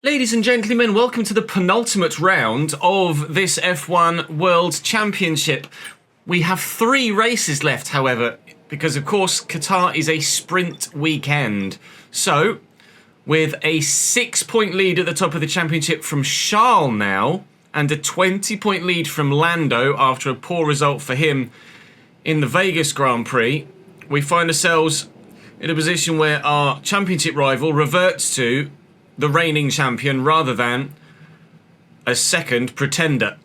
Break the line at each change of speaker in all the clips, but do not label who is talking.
Ladies and gentlemen, welcome to the penultimate round of this F1 World Championship. We have 3 races left, however, because of course Qatar is a sprint weekend. So, with a 6-point lead at the top of the championship from Charles now, and a 20-point lead from Lando after a poor result for him in the Vegas Grand Prix, we find ourselves in a position where our championship rival reverts to the reigning champion rather than a second pretender.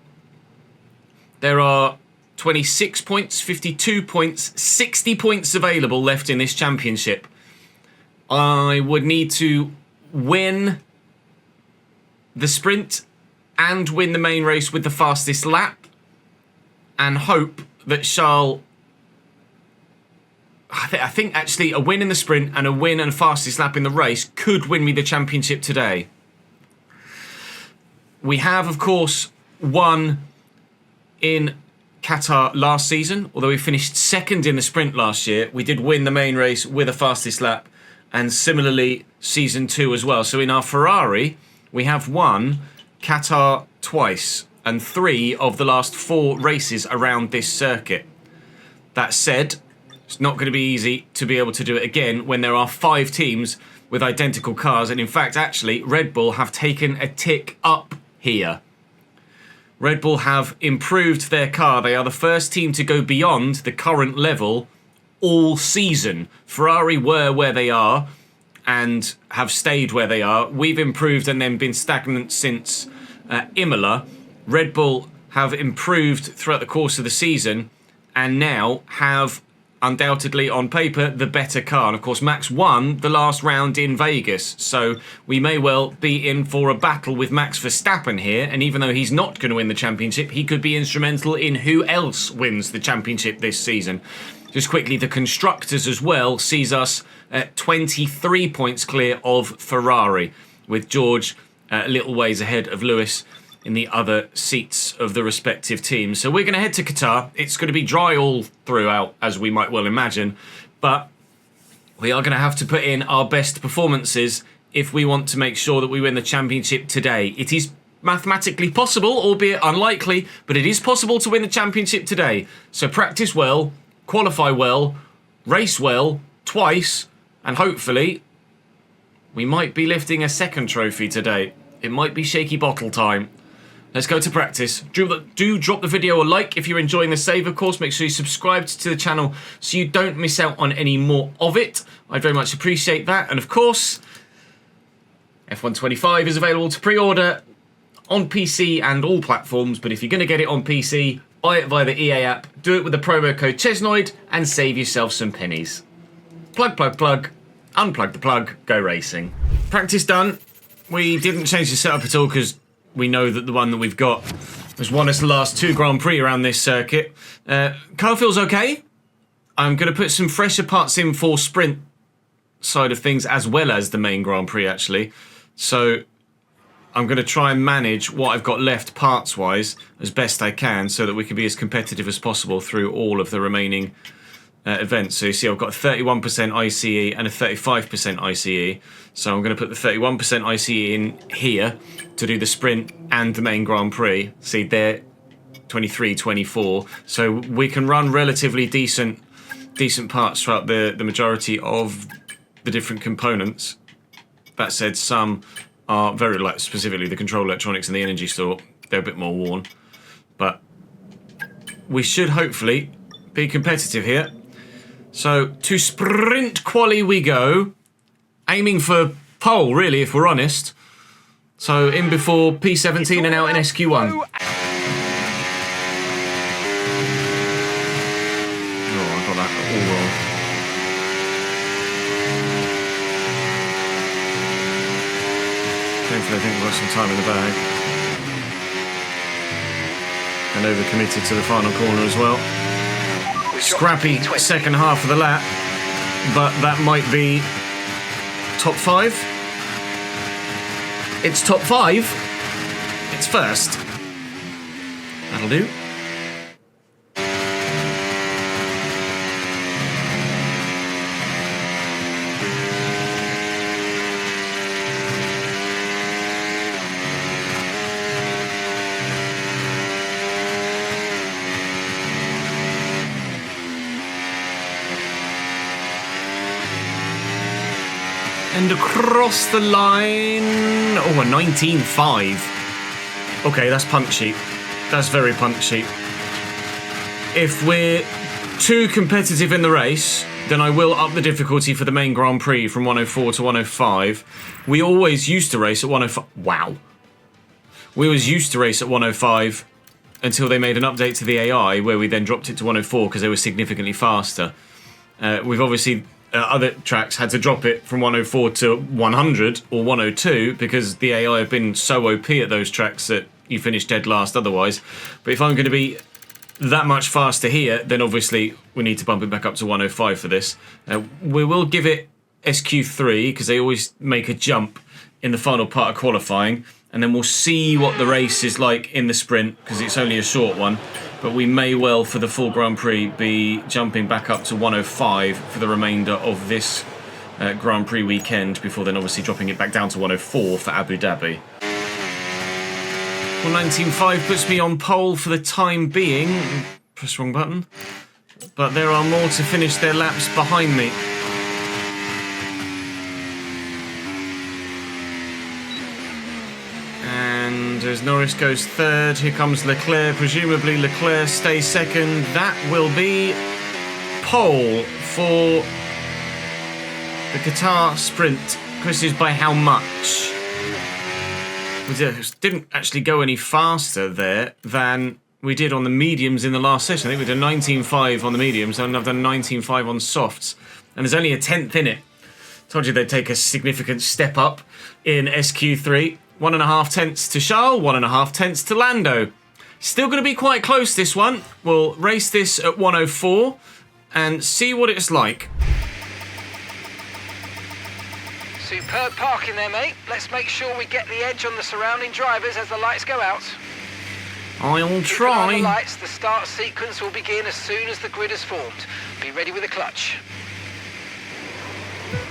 There are 26 points, 52 points, 60 points available left in this championship. I would need to win the sprint and win the main race with the fastest lap and hope that Charles... I think actually a win in the sprint and a win and fastest lap in the race could win me the championship today. We have, of course, won in Qatar last season. Although we finished second in the sprint last year, we did win the main race with a fastest lap, and similarly season 2 as well. So in our Ferrari, we have won Qatar twice and 3 of the last 4 races around this circuit. That said, it's not going to be easy to be able to do it again when there are 5 teams with identical cars. And in fact, actually, Red Bull have taken a tick up here. Red Bull have improved their car. They are the first team to go beyond the current level all season. Ferrari were where they are and have stayed where they are. We've improved and then been stagnant since Imola. Red Bull have improved throughout the course of the season and now have undoubtedly on paper the better car. And of course Max won the last round in Vegas, so we may well be in for a battle with Max Verstappen here, and even though he's not going to win the championship, he could be instrumental in who else wins the championship this season. Just quickly, the constructors as well sees us at 23 points clear of Ferrari, with George a little ways ahead of Lewis in the other seats of the respective teams. So we're going to head to Qatar. It's going to be dry all throughout, as we might well imagine, but we are going to have to put in our best performances if we want to make sure that we win the championship today. It is mathematically possible, albeit unlikely, but it is possible to win the championship today. So practice well, qualify well, race well, twice, and hopefully we might be lifting a second trophy today. It might be shaky bottle time. Let's go to practice. Do drop the video a like if you're enjoying the save, of course. Make sure you subscribe to the channel so you don't miss out on any more of it. I'd very much appreciate that. And of course, F125 is available to pre-order on PC and all platforms. But if you're going to get it on PC, buy it via the EA app. Do it with the promo code Chesnoid and save yourself some pennies. Plug, plug, plug. Unplug the plug. Go racing. Practice done. We didn't change the setup at all because we know that the one that we've got has won us the last 2 Grand Prix around this circuit. Car feels okay. I'm going to put some fresher parts in for sprint side of things as well as the main Grand Prix, actually. So I'm going to try and manage what I've got left parts-wise as best I can so that we can be as competitive as possible through all of the remaining events. So you see I've got a 31% ICE and a 35% ICE. So I'm going to put the 31% ICE in here to do the sprint and the main Grand Prix. See there, 23, 24. So we can run relatively decent parts throughout the majority of the different components. That said, some are very, like specifically the control electronics and the energy store, they're a bit more worn. But we should hopefully be competitive here. So to sprint quali we go, aiming for pole really if we're honest. So in before P17 and out in SQ1. Oh, I got that all wrong. Thankfully I think we've got some time in the bag. And overcommitted to the final corner as well. Scrappy second half of the lap, but that might be top 5. It's top 5. It's first. That'll do. And across the line... Oh, a 19.5. Okay, that's punchy. That's very punchy. If we're too competitive in the race, then I will up the difficulty for the main Grand Prix from 104 to 105. We always used to race at 105. Wow. We always used to race at 105 until they made an update to the AI, where we then dropped it to 104 because they were significantly faster. We've obviously, other tracks had to drop it from 104 to 100 or 102 because the AI have been so OP at those tracks that you finish dead last otherwise. But if I'm going to be that much faster here, then obviously we need to bump it back up to 105 for this. We will give it SQ3 because they always make a jump in the final part of qualifying, and then we'll see what the race is like in the sprint because it's only a short one. But we may well, for the full Grand Prix, be jumping back up to 105 for the remainder of this Grand Prix weekend, before then obviously dropping it back down to 104 for Abu Dhabi. Well, 19.5 puts me on pole for the time being. Press wrong button. But there are more to finish their laps behind me. And as Norris goes third, here comes Leclerc. Presumably Leclerc stays second. That will be pole for the Qatar sprint. Question is by how much? We didn't actually go any faster there than we did on the mediums in the last session. I think we did 19.5 on the mediums, and I've done 19.5 on softs. And there's only a tenth in it. Told you they'd take a significant step up in SQ3. 1.5 tenths to Charles, 1.5 tenths to Lando. Still going to be quite close, this one. We'll race this at 104 and see what it's like.
Superb parking there, mate. Let's make sure we get the edge on the surrounding drivers as the lights go out.
I'll try.
Keep an eye on the lights. The start sequence will begin as soon as the grid is formed. Be ready with the clutch.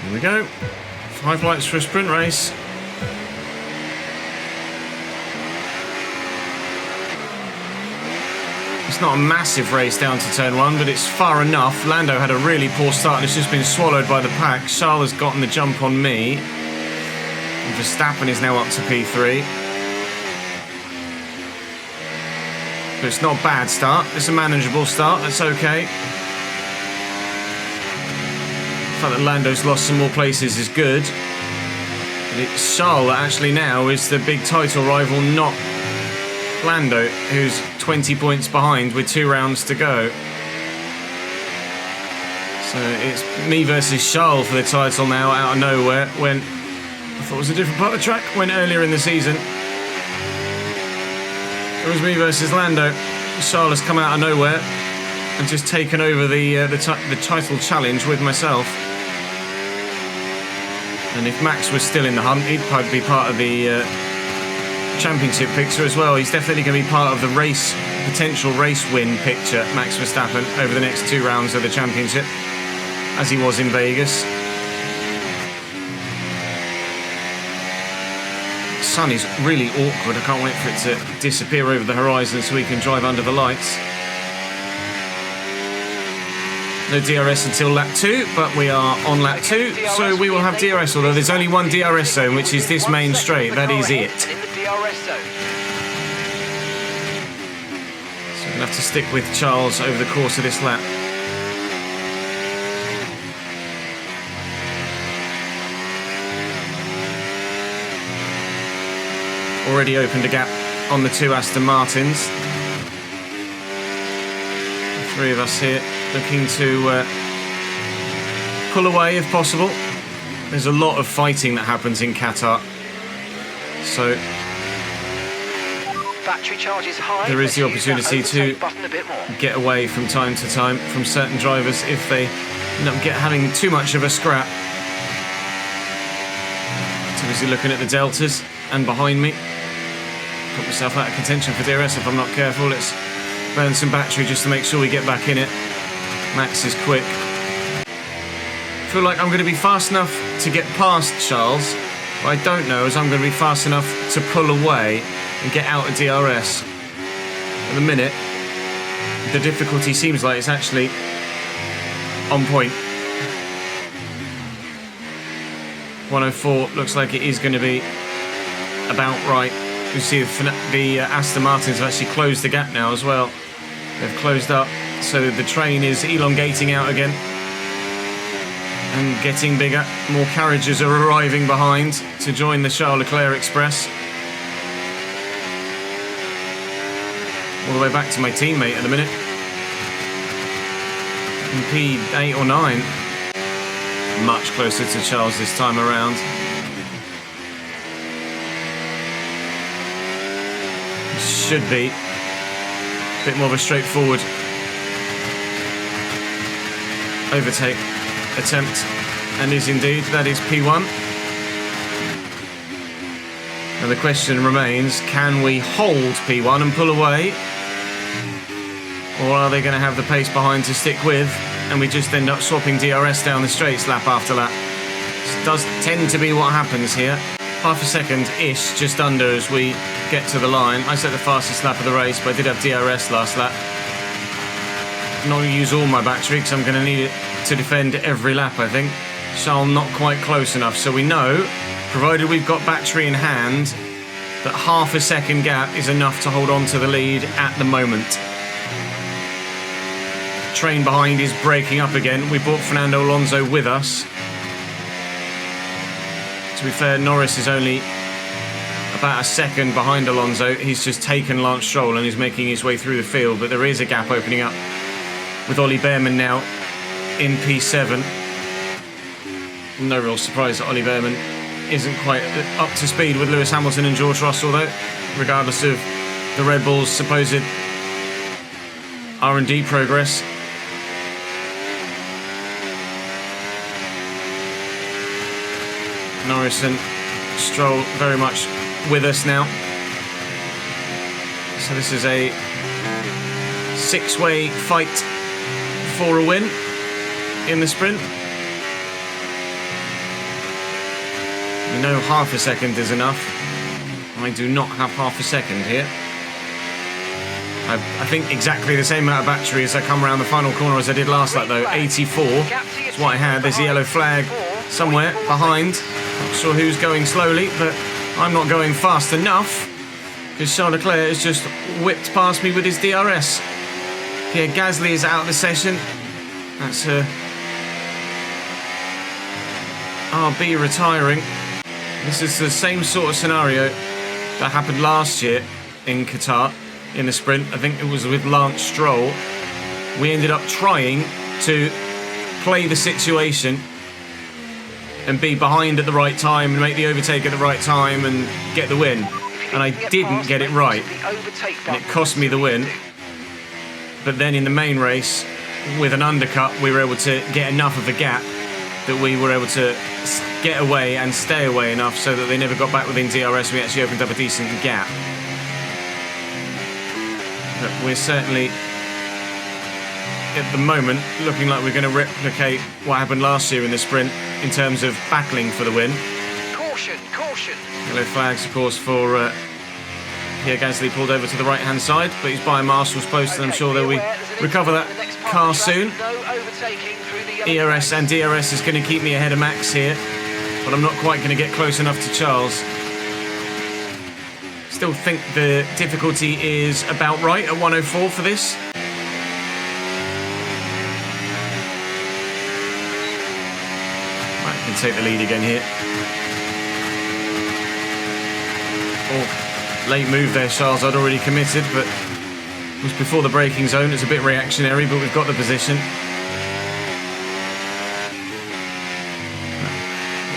Here we go. 5 lights for a sprint race. It's not a massive race down to turn 1, but it's far enough. Lando had a really poor start and it's just been swallowed by the pack. Charles has gotten the jump on me. And Verstappen is now up to P3. But it's not a bad start. It's a manageable start. That's okay. The fact that Lando's lost some more places is good. But it's Charles that actually now is the big title rival, not Lando, who's 20 points behind with 2 rounds to go. So it's me versus Charles for the title now, out of nowhere, when I thought it was a different part of the track, when earlier in the season it was me versus Lando. Charles has come out of nowhere and just taken over the title challenge with myself. And if Max was still in the hunt, he'd probably be part of the championship picture as well. He's definitely going to be part of the potential race win picture, Max Verstappen, over the next 2 rounds of the championship, as he was in Vegas. The sun is really awkward. I can't wait for it to disappear over the horizon so we can drive under the lights. No DRS until lap 2, but we are on lap 2, so we will have DRS, although there's only one DRS zone, which is this main straight. That is it. So we're going to have to stick with Charles over the course of this lap. Already opened a gap on the 2 Aston Martins. The 3 of us here looking to pull away if possible. There's a lot of fighting that happens in Qatar, so
battery charge is high.
There is the opportunity to get away from time to time from certain drivers if they end up having too much of a scrap. Too busy looking at the deltas and behind me. Put myself out of contention for DRS if I'm not careful. Let's burn some battery just to make sure we get back in it. Max is quick. I feel like I'm going to be fast enough to get past Charles. What I don't know is I'm going to be fast enough to pull away and get out of DRS. At the minute, the difficulty seems like it's actually on point. 104 looks like it is going to be about right. We see the Aston Martins have actually closed the gap now as well. They've closed up, so the train is elongating out again and getting bigger. More carriages are arriving behind to join the Charles Leclerc Express. All the way back to my teammate at the minute. In P8 or 9. Much closer to Charles this time around. Should be a bit more of a straightforward overtake attempt, and is indeed. That is P1. Now the question remains, can we hold P1 and pull away, or are they going to have the pace behind to stick with, and we just end up swapping DRS down the straights lap after lap? This does tend to be what happens here. Half a second-ish, just under, as we get to the line. I set the fastest lap of the race, but I did have DRS last lap. I'm not going to use all my battery because I'm going to need it to defend every lap, I think. Charles not quite close enough, so we know, provided we've got battery in hand, that half a second gap is enough to hold on to the lead at the moment. Train behind is breaking up again. We brought Fernando Alonso with us. To be fair, Norris is only about a second behind Alonso. He's just taken Lance Stroll and is making his way through the field, but there is a gap opening up with Ollie Behrman now in P7. No real surprise that Ollie Behrman isn't quite up to speed with Lewis Hamilton and George Russell, though, regardless of the Red Bull's supposed R&D progress. Norris and Stroll very much with us now. So this is a six-way fight for a win in the sprint. We know half a second is enough. I do not have half a second here. I think exactly the same amount of battery as I come around the final corner as I did last lap, though. 84 is what I had. There's a yellow flag somewhere behind. Not sure who's going slowly, but I'm not going fast enough because Charles Leclerc has just whipped past me with his DRS. Pierre Gasly is out of the session. That's RB retiring. This is the same sort of scenario that happened last year in Qatar in the sprint. I think it was with Lance Stroll. We ended up trying to play the situation and be behind at the right time and make the overtake at the right time and get the win. And I didn't get it right. And it cost me the win. But then in the main race, with an undercut, we were able to get enough of a gap that we were able to get away and stay away enough so that they never got back within DRS. We actually opened up a decent gap. But we're certainly, at the moment, looking like we're going to replicate what happened last year in the sprint in terms of battling for the win.
Caution, caution.
Yellow flags, of course, for Pierre Gasly pulled over to the right-hand side, but he's by Marshall's post, and I'm sure that we recover that car soon. ERS and DRS is going to keep me ahead of Max here, but I'm not quite going to get close enough to Charles. Still think the difficulty is about right at 104 for this. Right, can take the lead again here. Oh, late move there, Charles. I'd already committed, but it was before the braking zone. It's a bit reactionary, but we've got the position.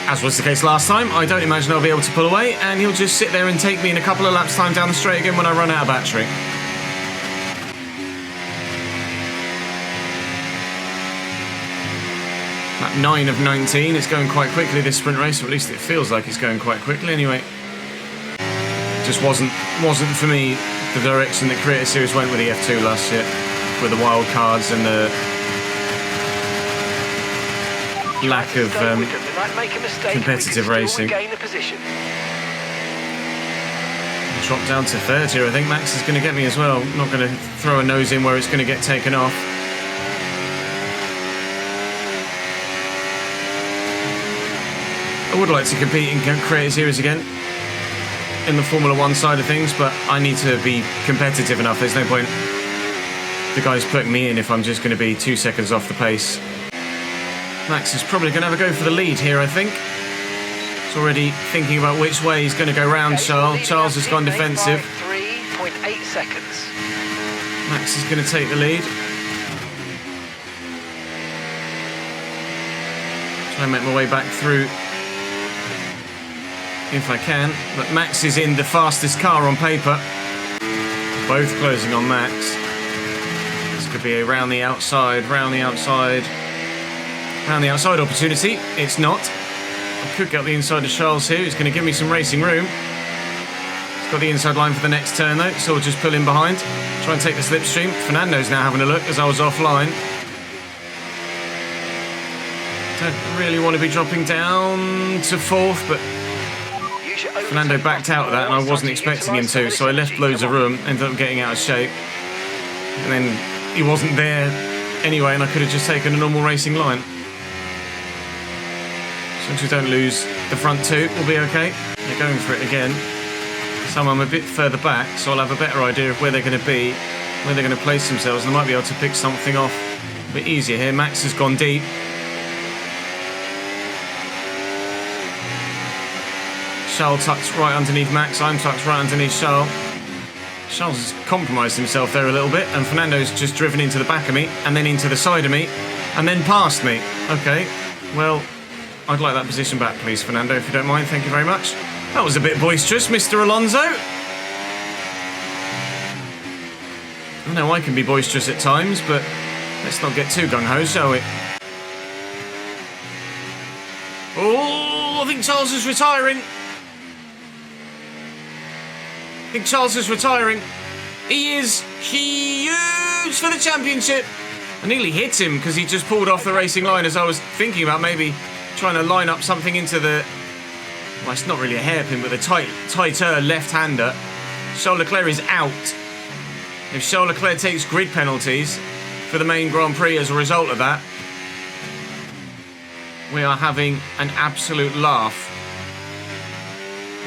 As was the case last time, I don't imagine I'll be able to pull away, and he'll just sit there and take me in a couple of laps' time down the straight again when I run out of battery. Lap 9 of 19. It's going quite quickly, this sprint race, or at least it feels like it's going quite quickly anyway. Just wasn't for me the direction that Creator Series went with the F2 last year, with the wild cards and the lack of competitive racing. Drop down to third here. I think Max is going to get me as well. Not going to throw a nose in where it's going to get taken off. I would like to compete in creator series again in the Formula 1 side of things, but I need to be competitive enough. There's no point the guys putting me in if I'm just going to be 2 seconds off the pace. Max is probably going to have a go for the lead here, I think. He's already thinking about which way he's going to go round Charles. Charles has gone defensive.
3.8 seconds.
Max is going to take the lead. Try and make my way back through if I can. But Max is in the fastest car on paper. Both closing on Max. This could be a round the outside opportunity. It's not. I could get the inside of Charles here. He's going to give me some racing room. He's got the inside line for the next turn though, so we'll just pull in behind. Try and take the slipstream. Fernando's now having a look as I was offline. Don't really want to be dropping down to fourth, but Fernando backed out of that and I wasn't expecting him to, so I left loads of room, ended up getting out of shape. And then he wasn't there anyway and I could have just taken a normal racing line. As long as we don't lose the front two, we'll be okay. They're going for it again. So I'm a bit further back, so I'll have a better idea of where they're going to be, where they're going to place themselves, and I might be able to pick something off a bit easier here. Max has gone deep. Charles tucks right underneath Max, I'm tucked right underneath Charles. Charles has compromised himself there a little bit, and Fernando's just driven into the back of me, and then into the side of me, and then past me. Okay, well, I'd like that position back, please, Fernando, if you don't mind. Thank you very much. That was a bit boisterous, Mr. Alonso. I know I can be boisterous at times, but let's not get too gung-ho, shall we? Oh, I think Charles is retiring. I think Charles is retiring. He is huge for the championship. I nearly hit him because he just pulled off the racing line as I was thinking about maybe trying to line up something into the... Well, it's not really a hairpin, but the tighter left-hander. Charles Leclerc is out. If Charles Leclerc takes grid penalties for the main Grand Prix as a result of that, we are having an absolute laugh.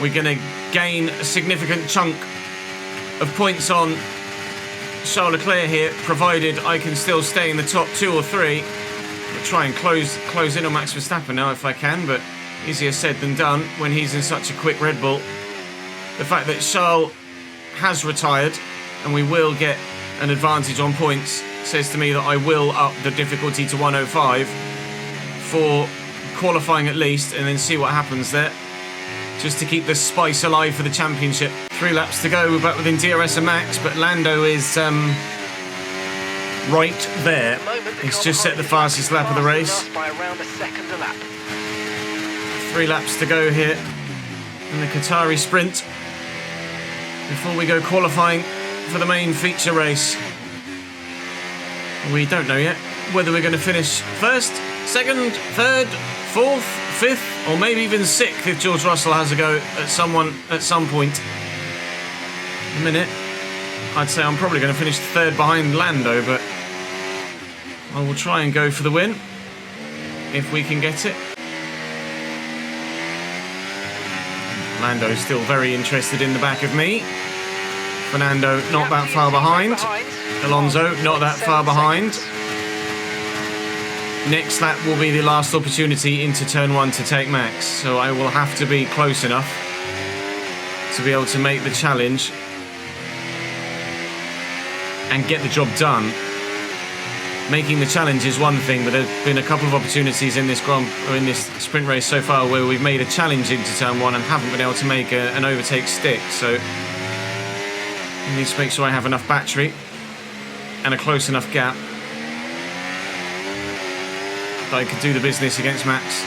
We're going to gain a significant chunk of points on Charles Leclerc here, provided I can still stay in the top 2 or 3. I'll try and close in on Max Verstappen now if I can, but easier said than done when he's in such a quick Red Bull. The fact that Charles has retired and we will get an advantage on points says to me that I will up the difficulty to 105 for qualifying at least, and then see what happens there, just to keep the spice alive for the championship. 3 laps to go. We're back within DRS and Max, but Lando is right there. He's just set the fastest lap of the race. 3 laps to go here in the Qatari sprint before we go qualifying for the main feature race. We don't know yet whether we're going to finish first, second, third, fourth, fifth, or maybe even sixth if George Russell has a go at someone at some point. In a minute, I'd say I'm probably going to finish third behind Lando, but I will try and go for the win if we can get it. Lando's still very interested in the back of me. Fernando not that far behind. Alonso not that far behind. Next lap will be the last opportunity into turn 1 to take Max, so I will have to be close enough to be able to make the challenge and get the job done. Making the challenge is one thing, but there's been a couple of opportunities in this sprint race so far where we've made a challenge into turn 1 and haven't been able to make an overtake stick, so I need to make sure I have enough battery and a close enough gap that I could do the business against Max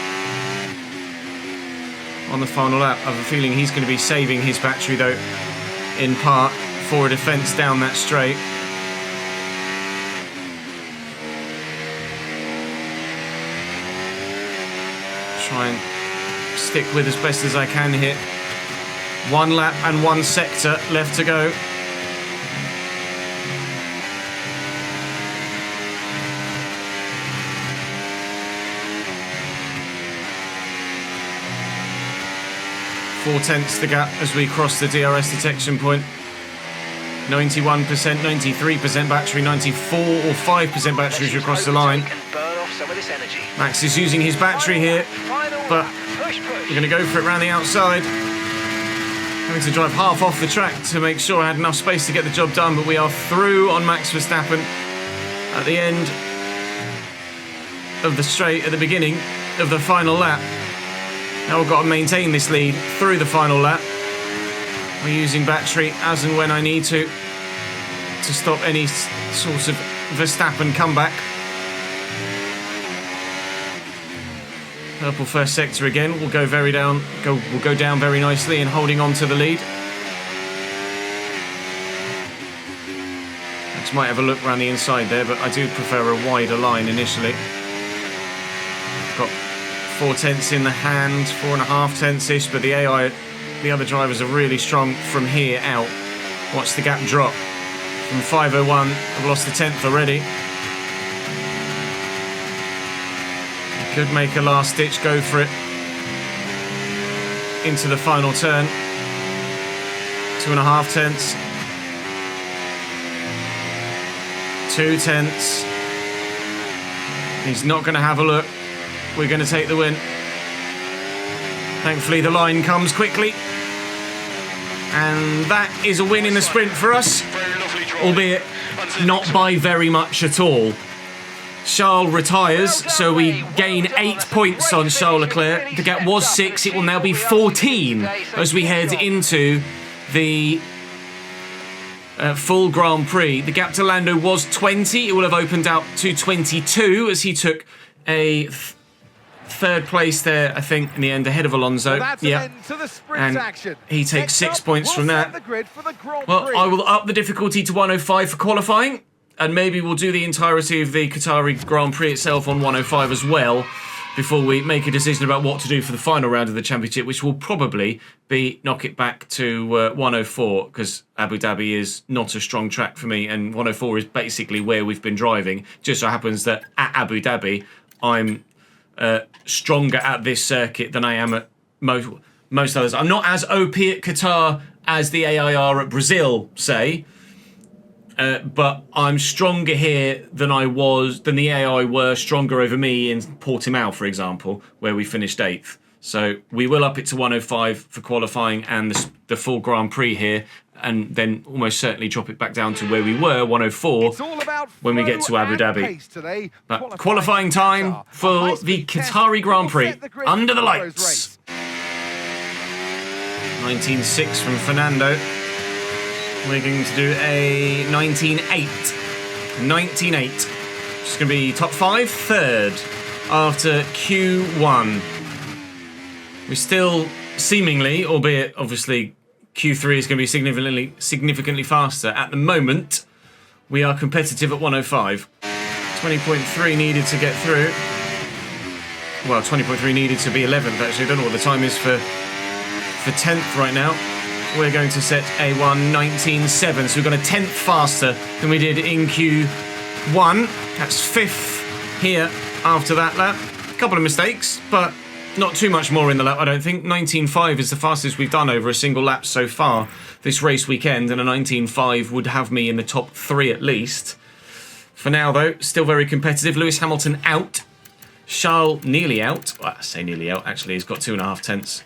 on the final lap. I have a feeling he's going to be saving his battery though, in part for a defence down that straight. Try and stick with as best as I can here. 1 lap and 1 sector left to go. 4/10 the gap as we cross the DRS detection point. 91%, 93% battery, 94 or 5% battery as we cross the line. Max is using his battery here, but we're going to go for it around the outside. Having to drive half off the track to make sure I had enough space to get the job done, but we are through on Max Verstappen at the end of the straight, at the beginning of the final lap. Now we've got to maintain this lead through the final lap. We're using battery as and when I need to stop any sort of Verstappen comeback. Purple first sector again. We'll go down very nicely and holding on to the lead. Max might have a look around the inside there, but I do prefer a wider line initially. Got 4/10 in the hand, 4.5-tenths-ish, but the AI, the other drivers are really strong from here out. Watch the gap drop. From 5:01, I've lost a tenth already. Could make a last ditch go for it into the final turn. 2.5-tenths. 2/10. He's not going to have a look. We're going to take the win. Thankfully the line comes quickly. And that is a win in the sprint for us, albeit not by very much at all. Charles retires, so we gain 8 points on Charles Leclerc. The gap was 6, it will now be 14 as we head into the full Grand Prix. The gap to Lando was 20, it will have opened out to 22 as he took a third place there, I think, in the end, ahead of Alonso. Yeah, and he takes 6 points from that. Well, I will up the difficulty to 105 for qualifying, and maybe we'll do the entirety of the Qatari Grand Prix itself on 105 as well, before we make a decision about what to do for the final round of the championship, which will probably be knock it back to 104, because Abu Dhabi is not a strong track for me, and 104 is basically where we've been driving. Just so happens that at Abu Dhabi, I'm stronger at this circuit than I am at most others. I'm not as OP at Qatar as the AI are at Brazil, say, but I'm stronger here than the AI were stronger over me in Portimao, for example, where we finished 8th. So we will up it to 105 for qualifying and the full Grand Prix here, and then almost certainly drop it back down to where we were, 104, when we get to Abu Dhabi. But qualifying time for the Qatari Grand Prix, under the lights. 19.6 from Fernando. We're going to do a 19.8. 19.8. Just going to be top 5, third after Q1. We're still seemingly, albeit obviously Q3 is going to be significantly faster. At the moment, we are competitive at 105. 20.3 needed to get through. Well, 20.3 needed to be 11th, actually. I don't know what the time is for 10th right now. We're going to set a 1:19.7, so we've got a 10th faster than we did in Q1. That's 5th here after that lap. A couple of mistakes, but not too much more in the lap, I don't think. 19.5 is the fastest we've done over a single lap so far this race weekend, and a 19.5 would have me in the top 3 at least. For now, though, still very competitive. Lewis Hamilton out. Charles nearly out. Well, I say nearly out, actually. He's got 2.5 tenths.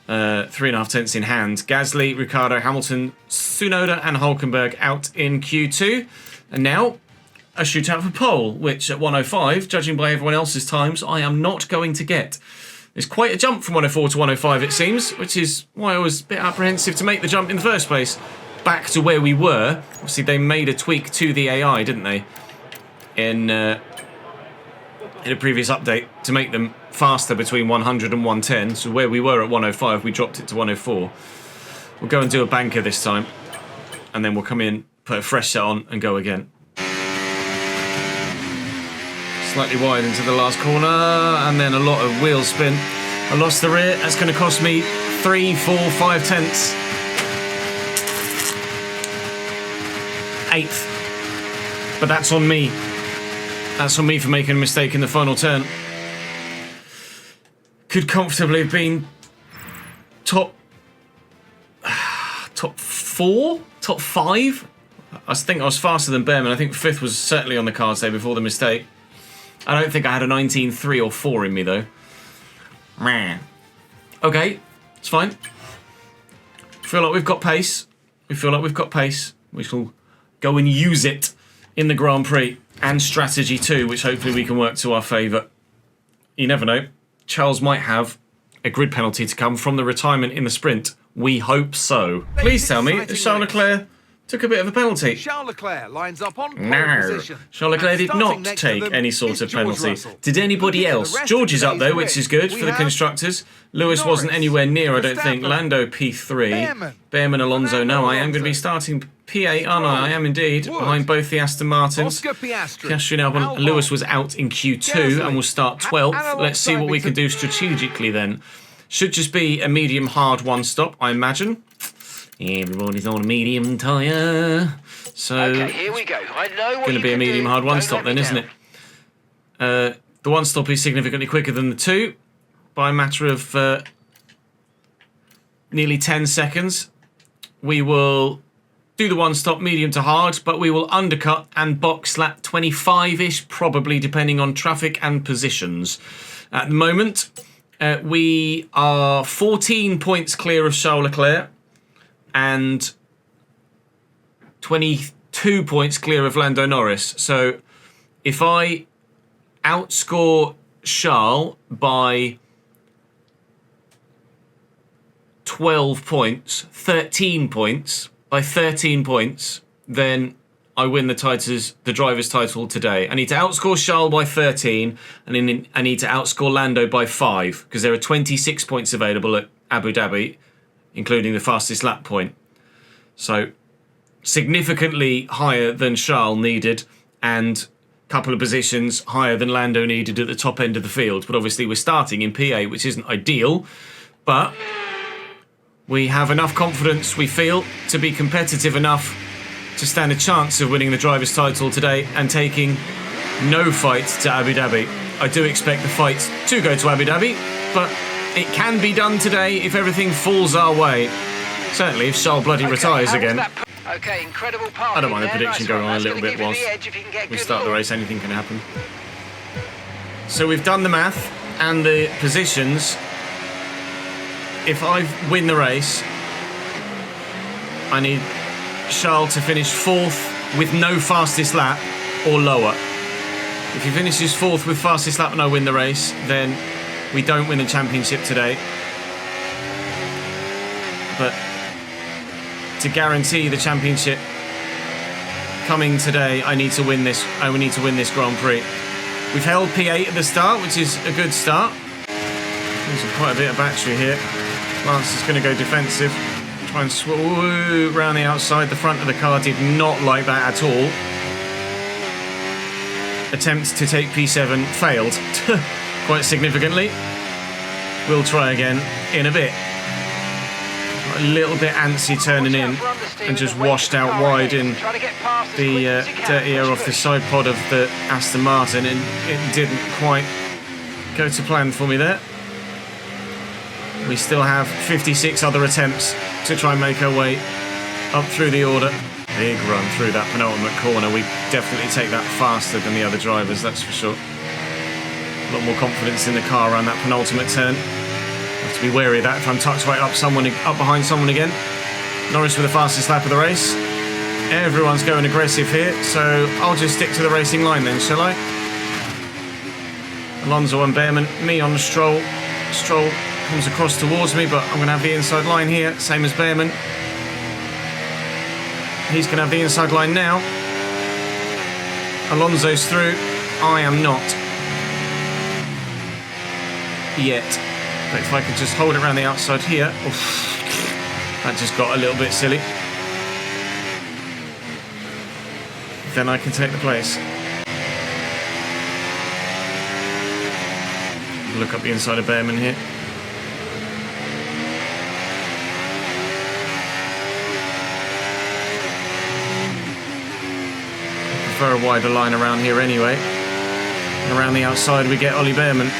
3.5 tenths in hand. Gasly, Ricciardo, Hamilton, Tsunoda and Hülkenberg out in Q2. And now, a shootout for pole, which at 105, judging by everyone else's times, I am not going to get. It's quite a jump from 104 to 105, it seems, which is why I was a bit apprehensive to make the jump in the first place. Back to where we were. Obviously, they made a tweak to the AI, didn't they? In a previous update to make them faster between 100 and 110. So where we were at 105, we dropped it to 104. We'll go and do a banker this time. And then we'll come in, put a fresh set on and go again. Slightly wide into the last corner, and then a lot of wheel spin. I lost the rear. That's going to cost me 3, 4, 5 tenths. 8th. But that's on me. That's on me for making a mistake in the final turn. Could comfortably have been top top 4, top 5. I think I was faster than Behrman. I think 5th was certainly on the cards there before the mistake. I don't think I had a 19.3 or 4 in me though. Man. Okay, it's fine. Feel like we've got pace. We feel like we've got pace. We shall go and use it in the Grand Prix and strategy too, which hopefully we can work to our favour. You never know. Charles might have a grid penalty to come from the retirement in the sprint. We hope so. Please tell me that Charles Leclerc took a bit of a penalty.
Charles Leclerc lines up on pole position.
Charles Leclerc did not take any sort of penalty. Did anybody else? George is up there, which is good for the constructors. Lewis wasn't anywhere near, I don't think. Lando P3. Behrman, Alonso. No, I am going to be starting P8, aren't I? I am indeed. Behind both the Aston Martins. Piastri and Albon. Lewis was out in Q2 and will start 12th. Let's see what we can do strategically then. Should just be a medium hard one stop, I imagine. Everybody's on a medium tyre. So
okay, here we go. I know what
going to be a medium hard one stop then, isn't it? The one stop is significantly quicker than the 2 by a matter of nearly 10 seconds. We will do the one stop medium to hard, but we will undercut and box lap 25-ish, probably depending on traffic and positions. At the moment, we are 14 points clear of Charles Leclerc and 22 points clear of Lando Norris. So if I outscore Charles by 12 points, 13 points, by 13 points, then I win the driver's title today. I need to outscore Charles by 13, and then I need to outscore Lando by 5, because there are 26 points available at Abu Dhabi, including the fastest lap point. So significantly higher than Charles needed, and a couple of positions higher than Lando needed at the top end of the field. But obviously we're starting in P8, which isn't ideal, but we have enough confidence, we feel, to be competitive enough to stand a chance of winning the driver's title today and taking no fight to Abu Dhabi. I do expect the fight to go to Abu Dhabi, but it can be done today if everything falls our way. Certainly if Charles bloody retires again.
Okay, incredible
I don't mind the prediction going on a little bit whilst we start the race. Anything can happen. So we've done the math and the positions. If I win the race, I need Charles to finish 4th with no fastest lap or lower. If he finishes 4th with fastest lap and I win the race, then we don't win the championship today. But to guarantee the championship coming today, I need to win this. I need to win this Grand Prix. We've held P8 at the start, which is a good start. Losing quite a bit of battery here. Lance is going to go defensive. Try and swoop around the outside. The front of the car did not like that at all. Attempt to take P7 failed quite significantly. We'll try again in a bit. A little bit antsy turning in and just washed out wide in the dirty air off the side pod of the Aston Martin, and it didn't quite go to plan for me there. We still have 56 other attempts to try and make our way up through the order. Big run through that penultimate corner. We definitely take that faster than the other drivers, that's for sure. A lot more confidence in the car around that penultimate turn. Have to be wary of that if I'm tucked right up behind someone again. Norris with the fastest lap of the race. Everyone's going aggressive here, so I'll just stick to the racing line then, shall I? Alonso and Behrman, me on the Stroll. Stroll comes across towards me, but I'm going to have the inside line here, same as Behrman. He's going to have the inside line now. Alonso's through. I am not. Yet. But if I could just hold it around the outside here. Oof, that just got a little bit silly. Then I can take the place. Look up the inside of Behrman here. I prefer a wider line around here anyway. And around the outside we get Ollie Behrman.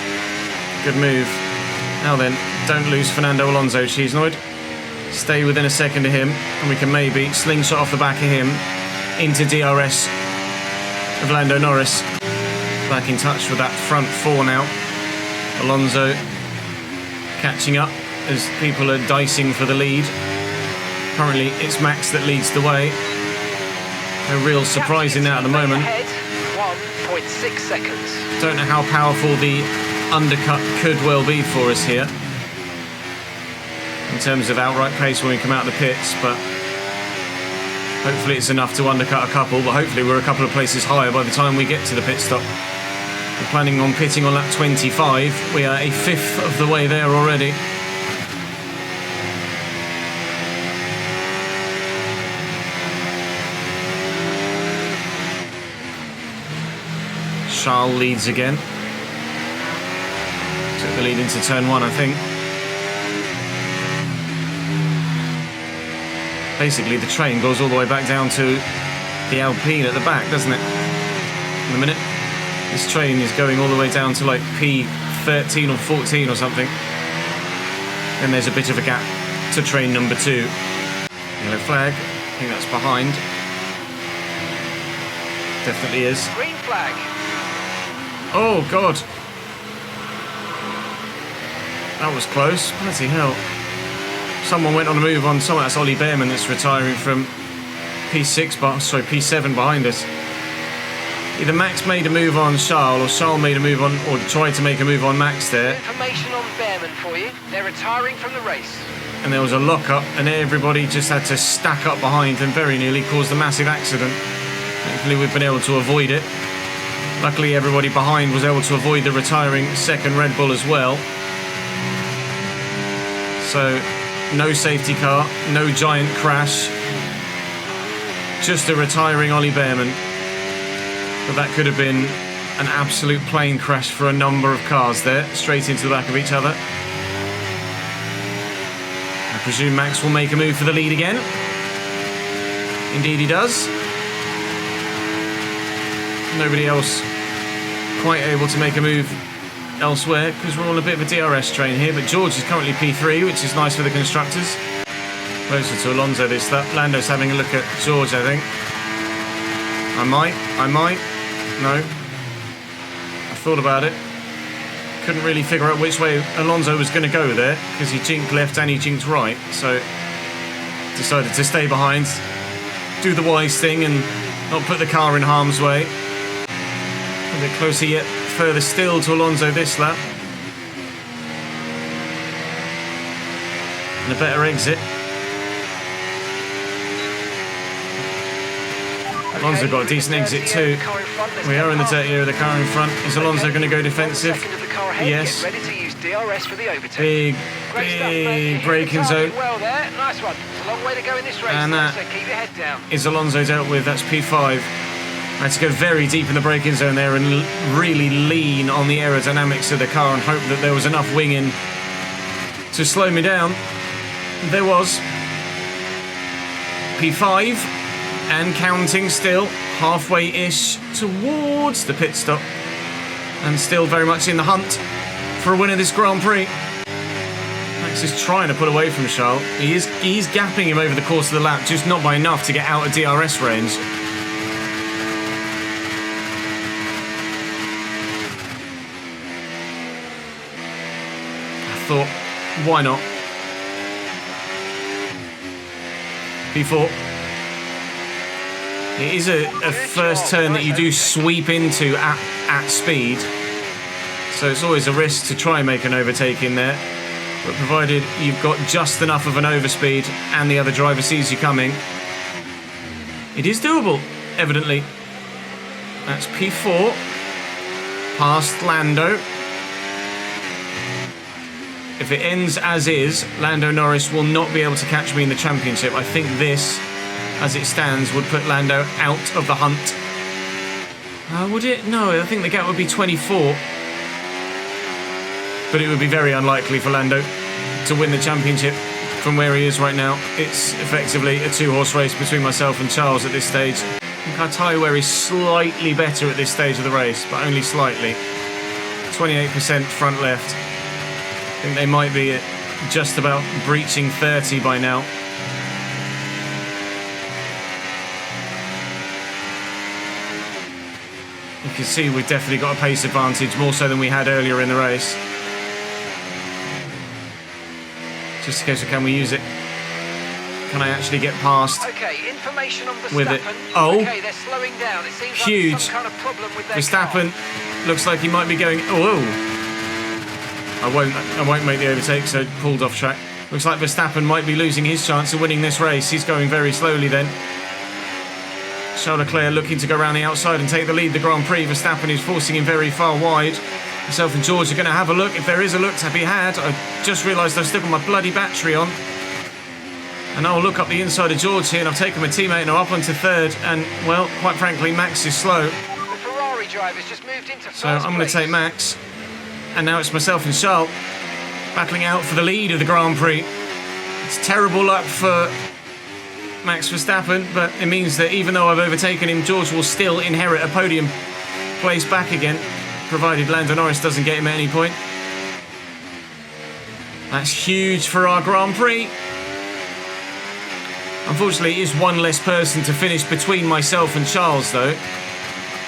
Good move. Now then, don't lose Fernando Alonso, Chesnoid. stay within a second of him, and we can maybe slingshot off the back of him into DRS of Lando Norris. Back in touch with that front four now. Alonso catching up as people are dicing for the lead. Currently it's Max that leads the way. No real surprise in that at the moment.
1.6 seconds.
Don't know how powerful the undercut could well be for us here in terms of outright pace when we come out of the pits, but hopefully it's enough to undercut a couple, but hopefully we're a couple of places higher by the time we get to the pit stop. We're planning on pitting on lap 25. We are a fifth of the way there already. Charles leads again. Took the lead into turn one, I think. Basically, the train goes all the way back down to the Alpine at the back, doesn't it? In a minute. This train is going all the way down to like P13 or 14 or something. Then there's a bit of a gap to train number 2. Yellow flag. I think that's behind. Definitely is.
Green flag.
Oh, God. That was close. Bloody hell. Someone went on a move on someone. That's Ollie Behrman that's retiring from P7 behind us. Either Max made a move on Charles, or Charles made a move on, or tried to make a move on Max there.
Information on Behrman for you. They're retiring from the race.
And there was a lock-up, and everybody just had to stack up behind and very nearly caused a massive accident. Hopefully we've been able to avoid it. Luckily everybody behind was able to avoid the retiring second Red Bull as well. So no safety car, no giant crash, just a retiring Ollie Behrman. But that could have been an absolute plane crash for a number of cars there, straight into the back of each other. I presume Max will make a move for the lead again. Indeed he does. Nobody else quite able to make a move elsewhere because we're on a bit of a DRS train here, but George is currently P3, which is nice for the constructors. Closer to Alonso this lap. Lando's having a look at George, I think. I might. No. I thought about it. Couldn't really figure out which way Alonso was going to go there because he jinked left and he jinked right, so decided to stay behind, do the wise thing and not put the car in harm's way. A bit closer yet further still to Alonso this lap. And a better exit. Alonso got a decent exit too. We are in the dirty area of the car in front. Is Alonso going to go defensive? Yes. Big braking zone. And that is Alonso dealt with. That's P5. I had to go very deep in the braking zone there and really lean on the aerodynamics of the car and hope that there was enough winging to slow me down. There was. P5 and counting still, halfway-ish towards the pit stop and still very much in the hunt for a win of this Grand Prix. Max is trying to pull away from Charles. He's gapping him over the course of the lap, just not by enough to get out of DRS range. I thought, why not? P4. It is a first turn that you do sweep into at speed, so it's always a risk to try and make an overtake in there, but provided you've got just enough of an overspeed and the other driver sees you coming, it is doable, evidently. That's P4, past Lando. If it ends as is, Lando Norris will not be able to catch me in the championship. I think this, as it stands, would put Lando out of the hunt. Would it? No, I think the gap would be 24. But it would be very unlikely for Lando to win the championship from where he is right now. It's effectively a two-horse race between myself and Charles at this stage. I think our tyre wear is slightly better at this stage of the race, but only slightly. 28% front left. I think they might be just about breaching 30 by now. You can see we've definitely got a pace advantage, more so than we had earlier in the race. Just in case can we use it? Can I actually get past?
Okay, information on Verstappen.
With it. Oh.
Okay, they're slowing down. It seems
Huge.
like some kind of problem with their
Verstappen
car.
looks like he might be going. Oh, I won't make the overtake, so pulled off track. Looks like Verstappen might be losing his chance of winning this race. He's going very slowly then. Charles Leclerc looking to go around the outside and take the lead. The Grand Prix. Verstappen is forcing him very far wide. Myself and George are going to have a look. If there is a look to be had, I just realised I've still got my bloody battery on. And I'll look up the inside of George here, and I've taken my teammate and I'm up onto third. And, well, quite frankly, Max is slow.
The Ferrari driver's just moved into first
So I'm going to take Max. And now it's myself and Charles battling out for the lead of the Grand Prix. It's terrible luck for Max Verstappen, but it means that even though I've overtaken him, George will still inherit a podium place back again, provided Lando Norris doesn't get him at any point. That's huge for our Grand Prix. Unfortunately, it is one less person to finish between myself and Charles, though.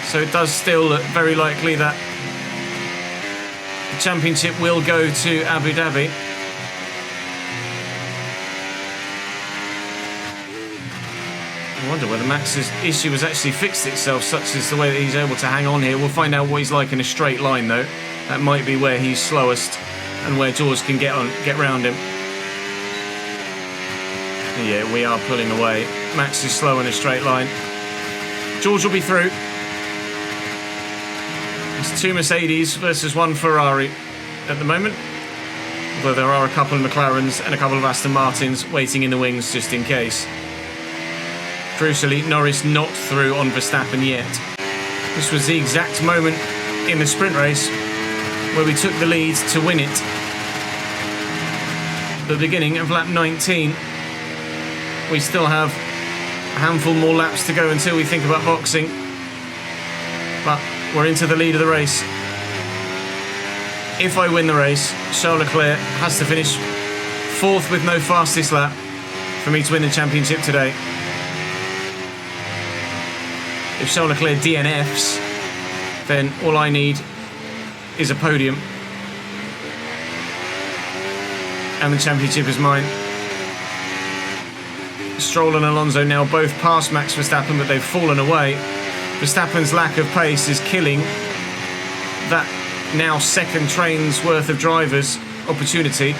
So it does still look very likely that the championship will go to Abu Dhabi. I wonder whether Max's issue has actually fixed itself, such as the way that he's able to hang on here. We'll find out what he's like in a straight line, though. That might be where he's slowest and where George can get round him. Yeah, we are pulling away. Max is slow in a straight line. George will be through. It's 2 Mercedes versus 1 Ferrari at the moment. Although there are a couple of McLarens and a couple of Aston Martins waiting in the wings just in case. Crucially, Norris not through on Verstappen yet. This was the exact moment in the sprint race where we took the lead to win it. The beginning of lap 19. We still have a handful more laps to go until we think about boxing. But we're into the lead of the race. If I win the race, Charles Leclerc has to finish 4th with no fastest lap for me to win the championship today. If Charles Leclerc DNFs, then all I need is a podium. And the championship is mine. Stroll and Alonso now both past Max Verstappen, but they've fallen away. Verstappen's lack of pace is killing that now second train's worth of drivers' opportunity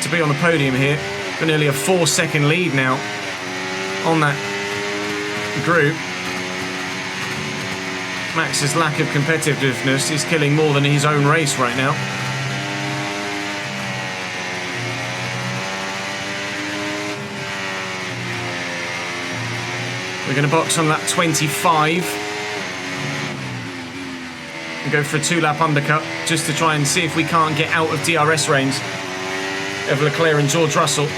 to be on the podium here. For nearly a 4-second lead now on that group. Max's lack of competitiveness is killing more than his own race right now. We're going to box on lap 25 and go for a 2-lap undercut just to try and see if we can't get out of DRS range of Leclerc and George Russell.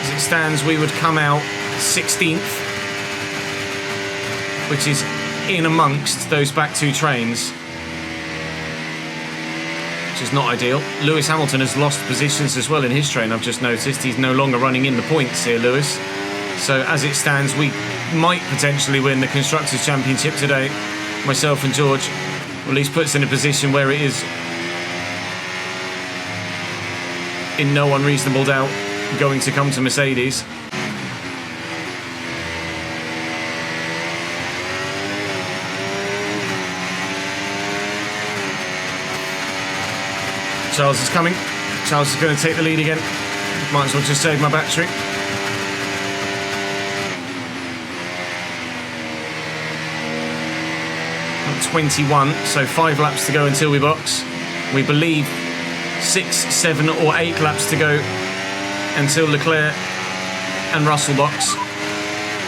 As it stands, we would come out 16th, which is in amongst those back 2 trains, which is not ideal. Lewis Hamilton has lost positions as well in his train, I've just noticed. He's no longer running in the points here, Lewis. So as it stands, we might potentially win the Constructors' Championship today. Myself and George will at least put us in a position where it is in no unreasonable doubt going to come to Mercedes. Charles is coming. Charles is going to take the lead again. Might as well just save my battery. At 21, so 5 laps to go until we box. We believe 6, 7 or 8 laps to go until Leclerc and Russell box.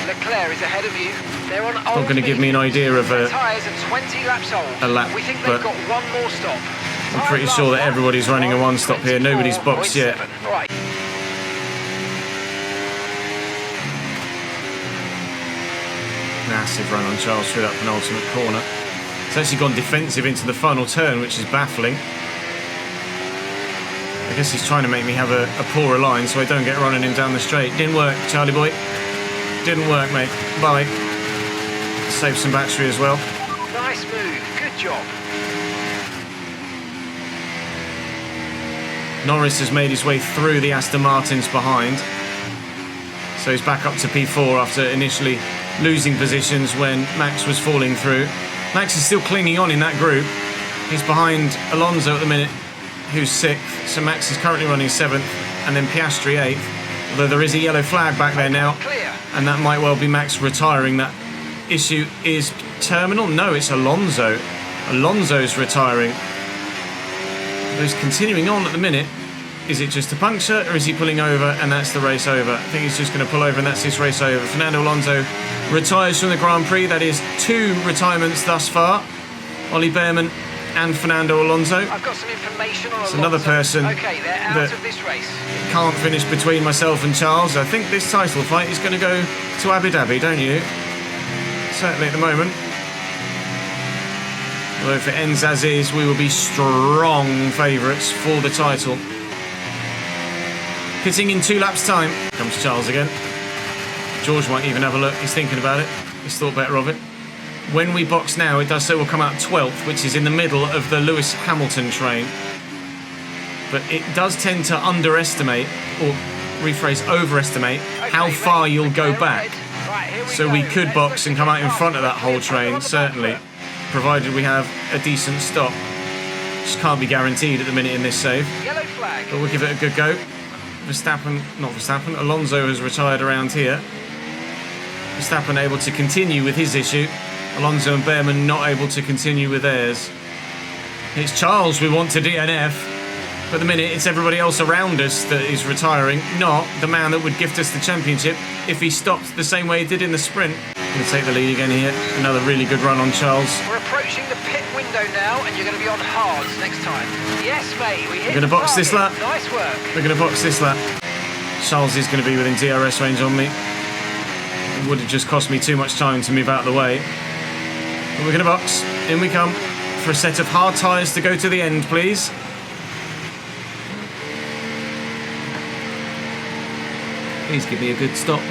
Leclerc is ahead of you. They're on
Not going to give me an idea of
their tyres are 20 laps old.
A lap,
we think they've got one more stop.
I'm pretty sure that everybody's running a 1-stop here. Nobody's boxed yet.
Right.
Massive run on Charles through that penultimate corner. It's actually gone defensive into the final turn, which is baffling. guess he's trying to make me have a poorer line so I don't get running him down the straight. Didn't work, Charlie boy. Didn't work, mate. Bye. Save some battery as well.
Nice move. Good job.
Norris has made his way through the Aston Martins behind. So he's back up to P4 after initially losing positions when Max was falling through. Max is still clinging on in that group. He's behind Alonso at the minute, who's 6th. So Max is currently running 7th, and then Piastri 8th. Although there is a yellow flag back there now,
Clear.
and that might well be Max retiring. That issue is terminal. No, it's Alonso. Alonso's retiring. He's continuing on at the minute. Is it just a puncture, or is he pulling over and that's the race over? I think he's just going to pull over and that's his race over. Fernando Alonso retires from the Grand Prix. That is 2 retirements thus far. Ollie Behrman and Fernando Alonso.
I've got some information on
It's
Alonso.
another person
Okay, they're out
that
of this race.
can't finish between myself and Charles. I think this title fight is going to go to Abu Dhabi, don't you? Certainly at the moment. Although if it ends as is, we will be strong favourites for the title. Pitting in 2 laps' time. Comes Charles again. George might even have a look. He's thinking about it. He's thought better of it. When we box now, it does so we'll come out 12th, which is in the middle of the Lewis Hamilton train. But it does tend to underestimate, or rephrase, overestimate, how far you'll go back. So we could box and come out in front of that whole train, certainly, provided we have a decent stop. Just can't be guaranteed at the minute in this save.
Yellow flag.
But we'll give it a good go. Alonso has retired around here. Verstappen able to continue with his issue. Alonso and Behrman not able to continue with theirs. It's Charles we want to DNF. But at the minute, it's everybody else around us that is retiring, not the man that would gift us the championship if he stopped the same way he did in the sprint. Going to take the lead again here. Another really good run on Charles.
We're approaching the pit window now, and you're going to be on hards next time. Yes, mate. We hit
We're going to box this lap.
Nice work.
We're going to box this lap. Charles is going to be within DRS range on me. It would have just cost me too much time to move out of the way. But we're going to box. In we come for a set of hard tyres to go to the end, please. Please give me a good stop.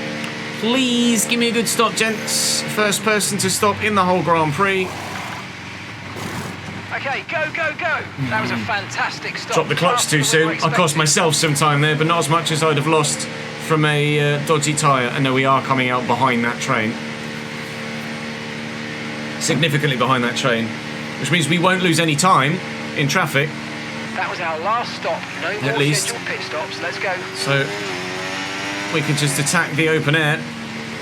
Please give me a good stop, gents. First person to stop in the whole Grand Prix.
Okay, go, go, go. That was a fantastic stop.
Dropped the clutch too soon. I cost myself some time there, but not as much as I'd have lost from a dodgy tyre. And no, we are coming out behind that train. Significantly behind that train. Which means we won't lose any time in traffic.
That was our last stop. No more
At least.
scheduled pit stops. Let's go.
So we can just attack the open air.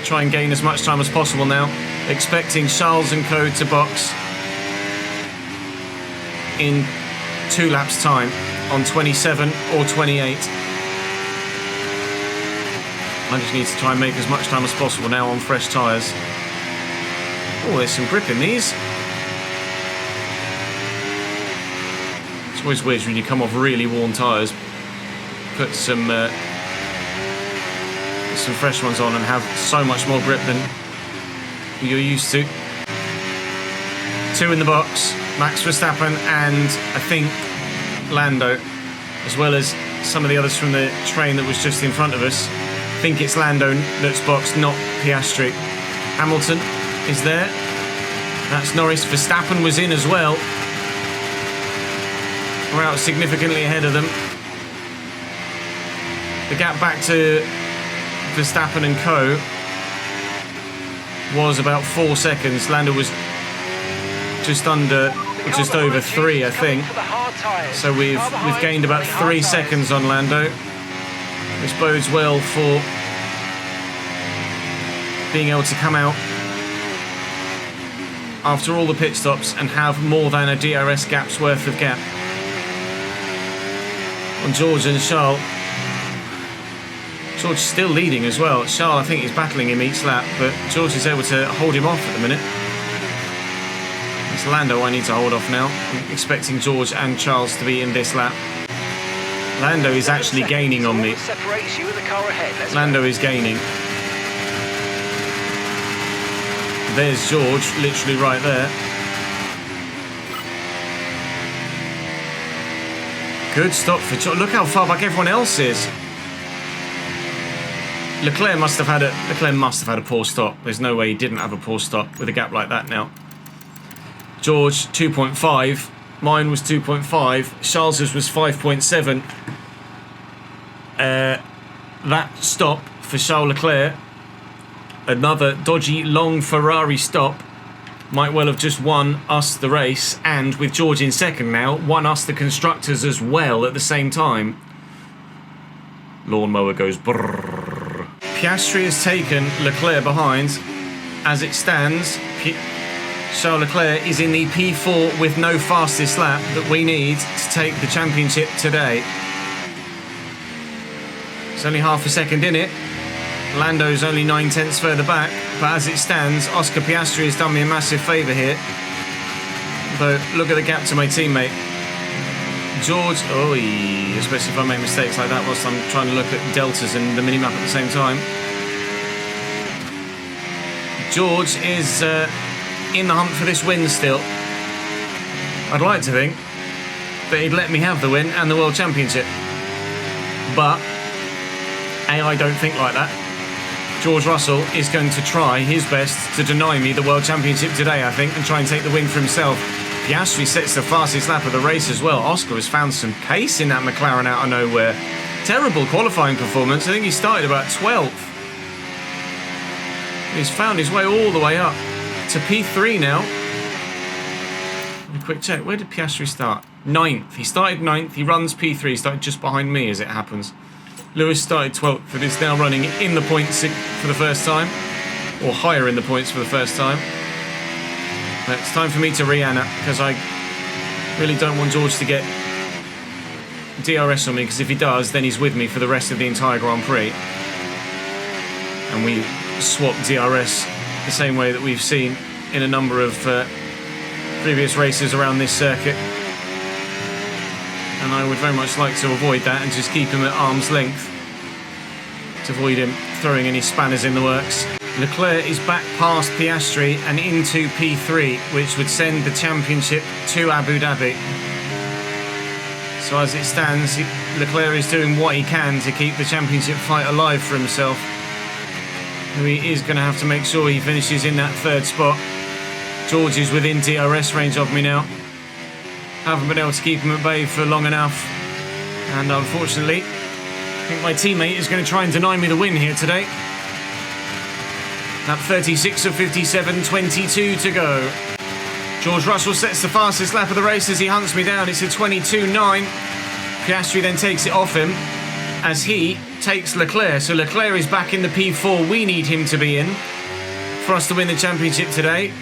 Try and gain as much time as possible now. Expecting Charles and co to box in 2 laps time on 27 or 28. I just need to try and make as much time as possible now on fresh tyres. Oh, there's some grip in these. It's always weird when you come off really worn tyres. Put some fresh ones on and have so much more grip than you're used to. 2 in the box. Max Verstappen and I think Lando, as well as some of the others from the train that was just in front of us. I think it's Lando that's boxed, not Piastri. Hamilton is there. That's Norris. Verstappen was in as well. We're out significantly ahead of them. The gap back to Verstappen and co was about 4 seconds. Lando was just over 3, I think. So we've gained about 3 seconds on Lando, which bodes well for being able to come out after all the pit stops and have more than a DRS gap's worth of gap. On George and Charles. George still leading as well. Charles, I think, is battling him each lap, but George is able to hold him off at the minute. It's Lando I need to hold off now. I'm expecting George and Charles to be in this lap. Lando is actually gaining on me. Lando is gaining. There's George, literally right there. Good stop for George. Look how far back everyone else is. Leclerc must have had a poor stop. There's no way he didn't have a poor stop with a gap like that now. George 2.5. Mine was 2.5. Charles's was 5.7. That stop for Charles Leclerc, another dodgy long Ferrari stop, might well have just won us the race, and with George in second now, won us the constructors as well at the same time. Lawnmower goes brrrr. Piastri has taken Leclerc behind. As it stands, Charles Leclerc is in the P4 with no fastest lap that we need to take the championship today. It's only half a second in it. Lando's only 9/10 further back, but as it stands, Oscar Piastri has done me a massive favour here. Though, look at the gap to my teammate. George, especially if I make mistakes like that whilst I'm trying to look at deltas and the minimap at the same time. George is in the hunt for this win still. I'd like to think that he'd let me have the win and the World Championship. But I don't think like that. George Russell is going to try his best to deny me the World Championship today, I think, and try and take the win for himself. Piastri sets the fastest lap of the race as well. Oscar has found some pace in that McLaren out of nowhere. Terrible qualifying performance. I think he started about 12th. He's found his way all the way up to P3 now. A quick check. Where did Piastri start? 9th. He started 9th. He runs P3. He started just behind me as it happens. Lewis started 12th, but is now running in the points for the first time, or higher in the points for the first time. But it's time for me to re-Anna, because I really don't want George to get DRS on me, because if he does, then he's with me for the rest of the entire Grand Prix. And we swap DRS the same way that we've seen in a number of previous races around this circuit. And I would very much like to avoid that and just keep him at arm's length to avoid him throwing any spanners in the works. Leclerc is back past Piastri and into P3, which would send the championship to Abu Dhabi. So as it stands, Leclerc is doing what he can to keep the championship fight alive for himself. He is going to have to make sure he finishes in that third spot. George is within DRS range of me now. Haven't been able to keep him at bay for long enough, and unfortunately I think my teammate is going to try and deny me the win here today. Lap 36 of 57, 22 to go. George Russell sets the fastest lap of the race as he hunts me down. It's a 22.9. Piastri then takes it off him as he takes Leclerc. So Leclerc is back in the P4 we need him to be in for us to win the championship today.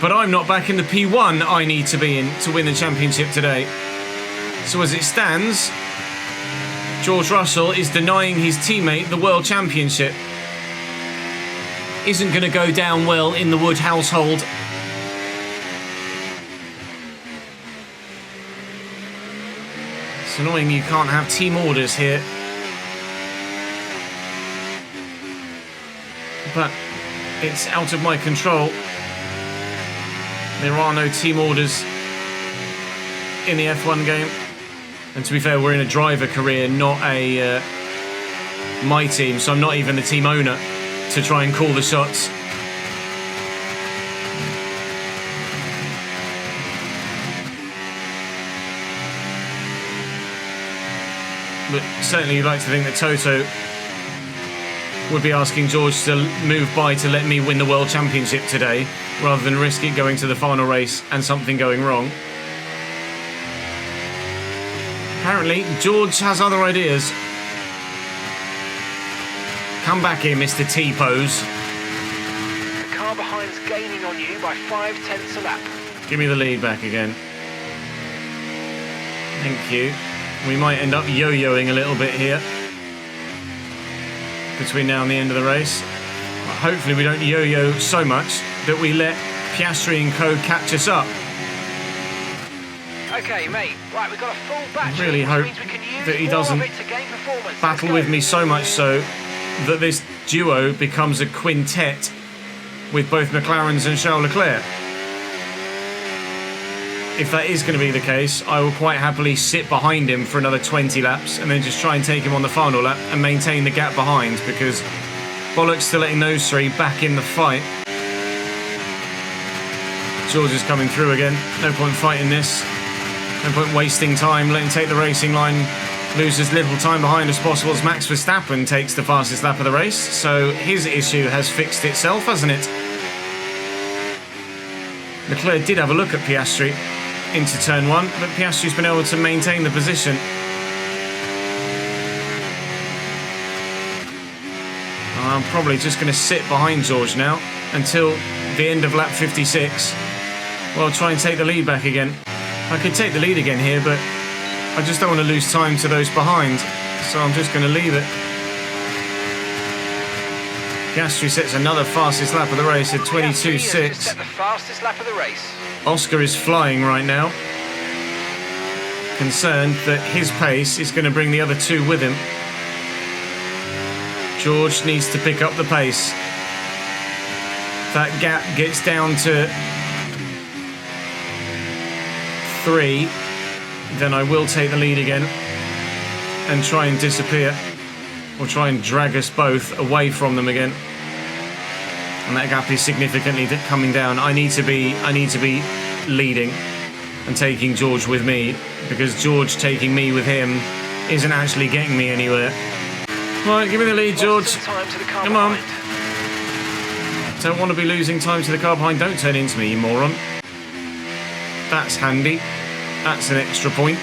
But I'm not back in the P1 I need to be in to win the championship today. So as it stands, George Russell is denying his teammate the World Championship. Isn't going to go down well in the Wood household. It's annoying you can't have team orders here. But it's out of my control. There are no team orders in the F1 game. And to be fair, we're in a driver career, not a my team, so I'm not even the team owner to try and call the shots. But certainly you'd like to think that Toto would be asking George to move by to let me win the World Championship today, rather than risk it going to the final race and something going wrong. Apparently, George has other ideas. Come back here, Mr. T-Pose.
The car behind's gaining on you by 5/10 a lap.
Give me the lead back again. Thank you. We might end up yo-yoing a little bit here between now and the end of the race. But hopefully we don't yo-yo so much that we let Piastri and co catch us up.
Okay, mate. Right, we've got a full battery.
I really hope that he doesn't battle with me so much so that this duo becomes a quintet with both McLarens and Charles Leclerc. if that is going to be the case, I will quite happily sit behind him for another 20 laps and then just try and take him on the final lap and maintain the gap behind, because bollocks to letting those three back in the fight. George is coming through again. No point fighting this. No point wasting time. Let him take the racing line. Lose as little time behind as possible as Max Verstappen takes the fastest lap of the race. So his issue has fixed itself, hasn't it? Leclerc did have a look at Piastri into turn 1, but Piastri's been able to maintain the position. I'm probably just going to sit behind George now until the end of lap 56. Well, I'll try and take the lead back again. I could take the lead again here, but I just don't want to lose time to those behind, so I'm just going to leave it. Piastri sets another fastest lap of the race at 22.6.
Set the fastest lap of the race.
Oscar is flying right now. Concerned that his pace is going to bring the other two with him. George needs to pick up the pace. That gap gets down to 3, then I will take the lead again and try and disappear, or try and drag us both away from them again. And that gap is significantly coming down. I need to be leading and taking George with me, because George taking me with him isn't actually getting me anywhere. Right, give me the lead, George. Come on. Don't want to be losing time to the car behind. Don't turn into me, you moron. That's handy. That's an extra point.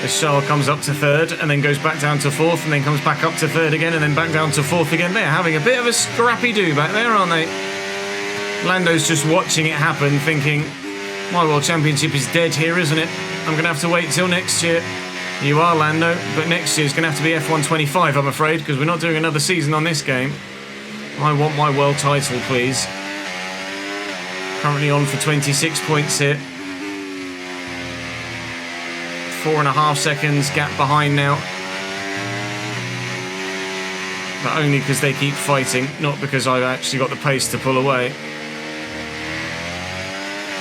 As Charles comes up to 3rd and then goes back down to 4th and then comes back up to 3rd again and then back down to 4th again. They're having a bit of a scrappy-do back there, aren't they? Lando's just watching it happen, thinking, my World Championship is dead here, isn't it? I'm going to have to wait till next year. You are, Lando, but next year's going to have to be F125, I'm afraid, because we're not doing another season on this game. I want my world title, please. Currently on for 26 points here. 4.5 seconds gap behind now. But only because they keep fighting, not because I've actually got the pace to pull away.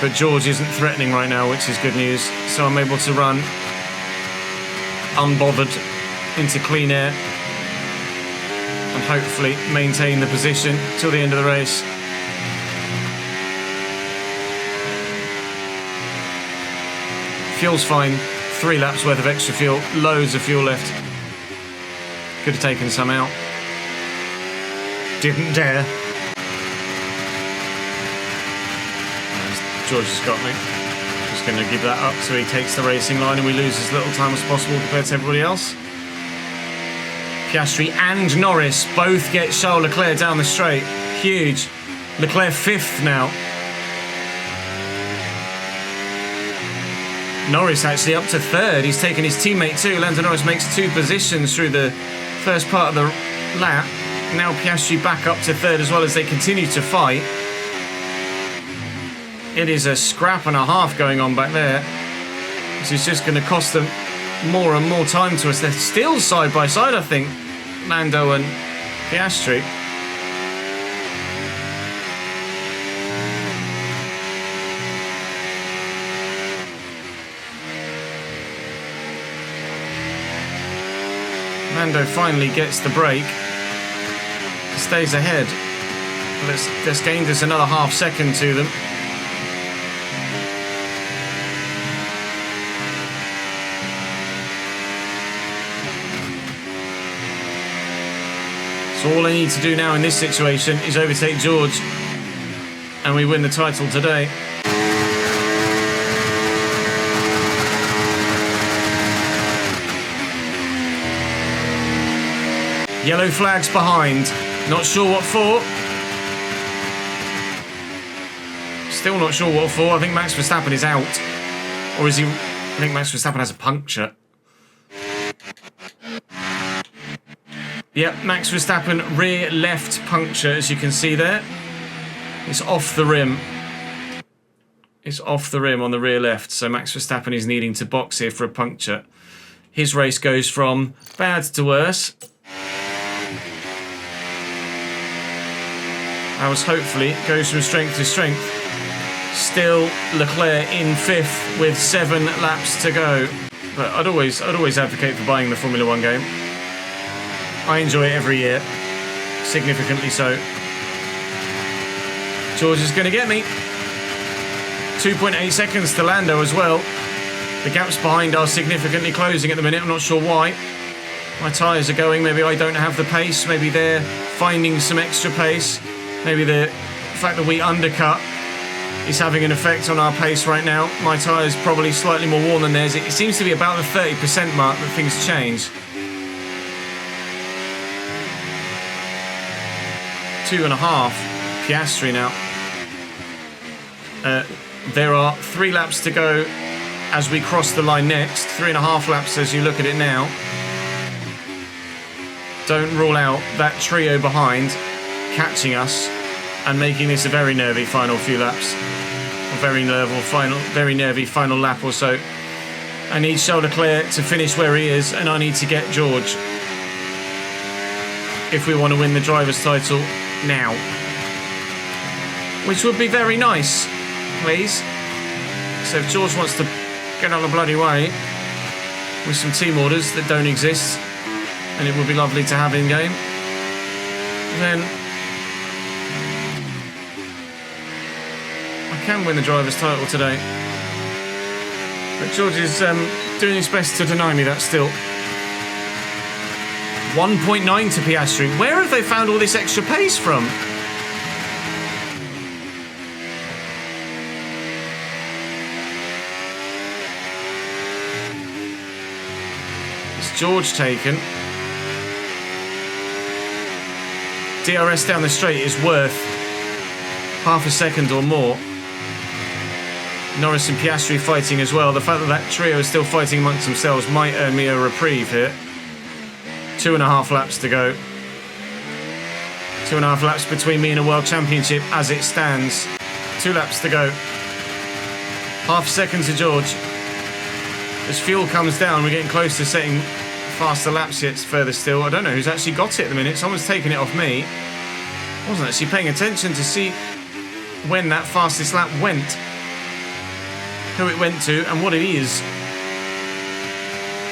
But George isn't threatening right now, which is good news. So I'm able to run unbothered into clean air and hopefully maintain the position till the end of the race. Fuel's fine. 3 laps worth of extra fuel, loads of fuel left. Could have taken some out. Didn't dare. George has got me. Just going to give that up so he takes the racing line and we lose as little time as possible compared to everybody else. Piastri and Norris both get Charles Leclerc down the straight. Huge. Leclerc 5th now. Norris actually up to 3rd. He's taken his teammate too. Lando Norris makes 2 positions through the first part of the lap. Now Piastri back up to 3rd as well as they continue to fight. It is a scrap and a half going on back there. This is just going to cost them more and more time to us. They're still side by side, I think, Lando and Piastri. Lando finally gets the break, stays ahead. That's gained us another half second to them. So all I need to do now in this situation is overtake George and we win the title today. Yellow flags behind. Not sure what for. Still not sure what for. I think Max Verstappen is out. Or is he... I think Max Verstappen has a puncture. Yep, Max Verstappen rear left puncture, as you can see there. It's off the rim. It's off the rim on the rear left. So Max Verstappen is needing to box here for a puncture. His race goes from bad to worse. Ours hopefully goes from strength to strength. Still Leclerc in 5th with 7 laps to go. But I'd always advocate for buying the Formula 1 game. I enjoy it every year, significantly so. George is going to get me. 2.8 seconds to Lando as well. The gaps behind are significantly closing at the minute. I'm not sure why. My tyres are going. Maybe I don't have the pace. Maybe they're finding some extra pace. Maybe the fact that we undercut is having an effect on our pace right now. My tyre's probably slightly more worn than theirs. It seems to be about the 30% mark that things change. 2.5 Piastri now. There are 3 laps to go as we cross the line next. 3.5 laps as you look at it now. Don't rule out that trio behind catching us and making this a very nervy final few laps. A very nervy final lap or so. I need Charles Leclerc to finish where he is, and I need to get George if we want to win the driver's title now. Which would be very nice, please. So if George wants to get out of the bloody way with some team orders that don't exist, and it would be lovely to have in game, then I can win the driver's title today. But George is doing his best to deny me that still. 1.9 to Piastri. Where have they found all this extra pace from? It's George taken. DRS down the straight is worth half a second or more. Norris and Piastri fighting as well. The fact that that trio is still fighting amongst themselves might earn me a reprieve here. 2.5 laps to go. 2.5 laps between me and a World Championship as it stands. 2 laps to go. Half a second to George. As fuel comes down, we're getting close to setting faster laps yet further still. I don't know who's actually got it at the minute. Someone's taken it off me. I wasn't actually paying attention to see when that fastest lap went, who it went to and what it is.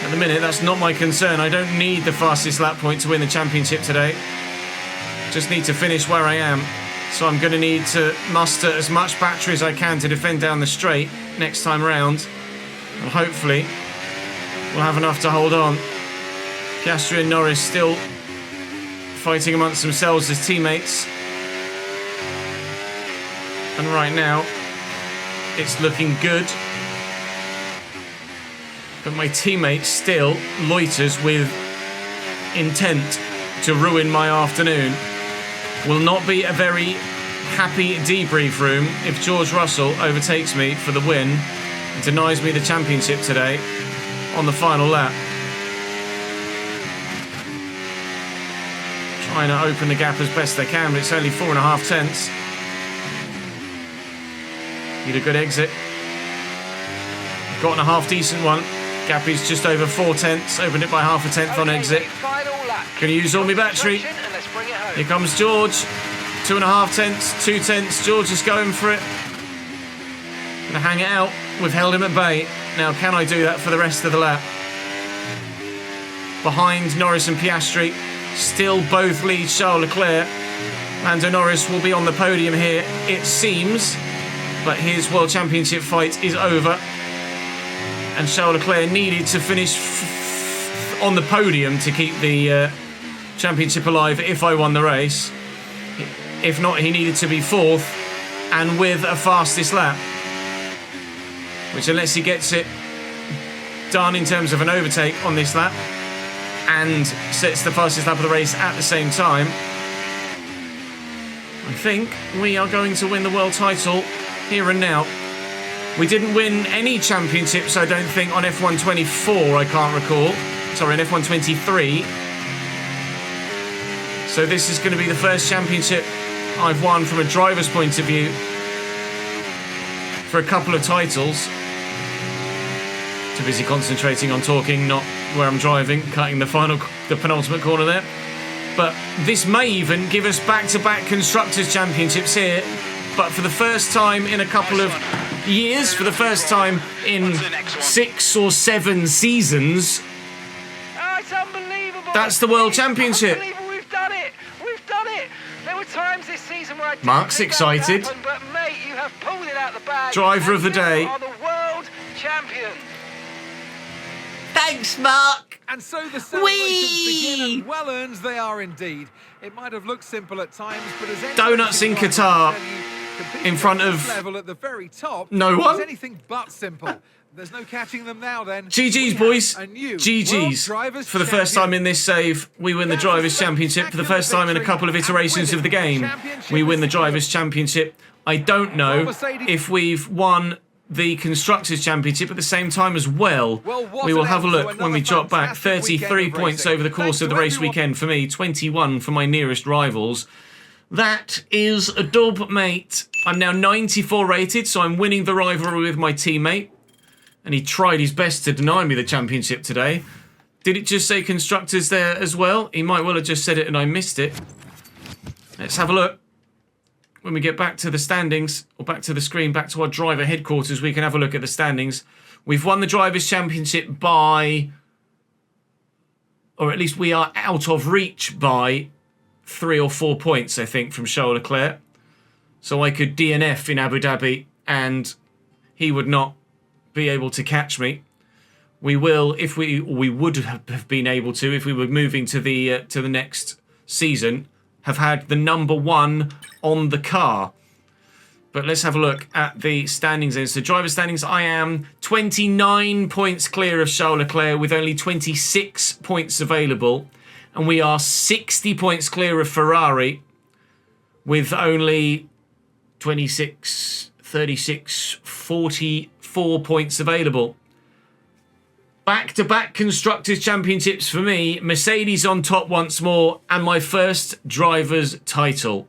At the minute, that's not my concern. I don't need the fastest lap point to win the championship today. Just need to finish where I am. So I'm going to need to muster as much battery as I can to defend down the straight next time round. And hopefully we'll have enough to hold on. Piastri and Norris still fighting amongst themselves as teammates. And right now, it's looking good. But my teammate still loiters with intent to ruin my afternoon. Will not be a very happy debrief room if George Russell overtakes me for the win and denies me the championship today on the final lap. Trying to open the gap as best they can, but it's only 4.5 tenths. Need a good exit. Gotten a half decent one. Gap is just over 4 tenths. Opened it by half a tenth on exit. Gonna use all my battery. Here comes George. 2.5 tenths, 2 tenths. George is going for it. Gonna hang it out. We've held him at bay. Now, can I do that for the rest of the lap? Behind Norris and Piastri. Still both lead Charles Leclerc. Lando Norris will be on the podium here, it seems. But his World Championship fight is over. And Charles Leclerc needed to finish on the podium to keep the championship alive if I won the race. If not, he needed to be 4th and with a fastest lap. Which, unless he gets it done in terms of an overtake on this lap and sets the fastest lap of the race at the same time, I think we are going to win the world title here and now. We didn't win any championships, I don't think, on F124, I can't recall. Sorry, on F123. So this is going to be the first championship I've won from a driver's point of view for a couple of titles. Too busy concentrating on talking, not where I'm driving, cutting the penultimate corner there. But this may even give us back-to-back Constructors' Championships here but for the first time in a couple of years, for the first time in 6 or 7 seasons,
Oh, it's unbelievable.
that's the World
It's
Championship.
Unbelievable. We've done it. We've done it. There were times this season where I didn't
Mark's
think that would
excited.
happen, but mate, you have pulled it out the bag.
Driver
and
of the
you
day.
are the world champion.
Thanks, Mark.
And so the celebrations begin,
Whee!
and well earned they are indeed. It might have looked simple at times, but as any
Donuts in
racing
Qatar
driver will tell you, competing
in front
at
of
this level at the very top
no
is
one.
anything but simple. There's no catching them now then.
GG's,
We have
boys.
a new World
GG's.
Drivers'
For the first
Champion.
time in this save, we win the Drivers' Championship. For the first time in a couple of iterations of the game, we win the Drivers' Championship. I don't know if we've won the Constructors' Championship at the same time as well.
What
We will
an
have a
end to
look when
another
we drop back.
fantastic weekend
33
of
points
racing.
over the course
Thanks
of the
to
race
everyone.
weekend for me, 21 for my nearest rivals. That is a dub, mate. I'm now 94 rated, so I'm winning the rivalry with my teammate. And he tried his best to deny me the championship today. Did it just say Constructors there as well? He might well have just said it and I missed it. Let's have a look. When we get back to the standings, or back to the screen, back to our driver headquarters, we can have a look at the standings. We've won the Drivers' Championship by, or at least we are out of reach by 3 or 4 points, I think, from Charles Leclerc. So I could DNF in Abu Dhabi and he would not be able to catch me. We will, if we would have been able to, if we were moving to the next season, have had the number 1 on the car. But let's have a look at the standings then. So driver standings, I am 29 points clear of Charles Leclerc with only 26 points available. And we are 60 points clear of Ferrari with only 26, 36, 44 points available. Back-to-back Constructors' Championships for me. Mercedes on top once more. And my first driver's title.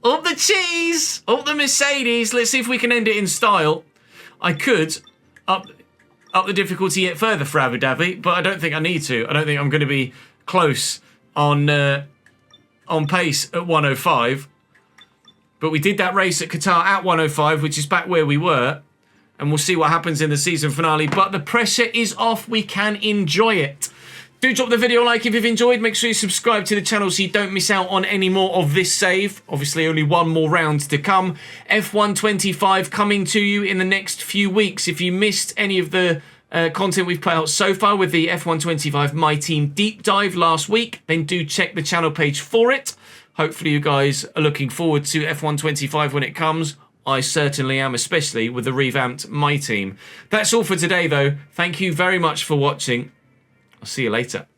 Up the cheese! Up the Mercedes! Let's see if we can end it in style. I could up the difficulty yet further for Abu Dhabi, but I don't think I need to. I don't think I'm going to be close on pace at 105. But we did that race at Qatar at 105, which is back where we were. And we'll see what happens in the season finale. But the pressure is off. We can enjoy it. Do drop the video a like if you've enjoyed. Make sure you subscribe to the channel so you don't miss out on any more of this save. Obviously, only one more round to come. F125 coming to you in the next few weeks. If you missed any of the content we've put out so far with the F125 My Team Deep Dive last week, then do check the channel page for it. Hopefully you guys are looking forward to F125 when it comes. I certainly am, especially with the revamped My Team. That's all for today, though. Thank you very much for watching. I'll see you later.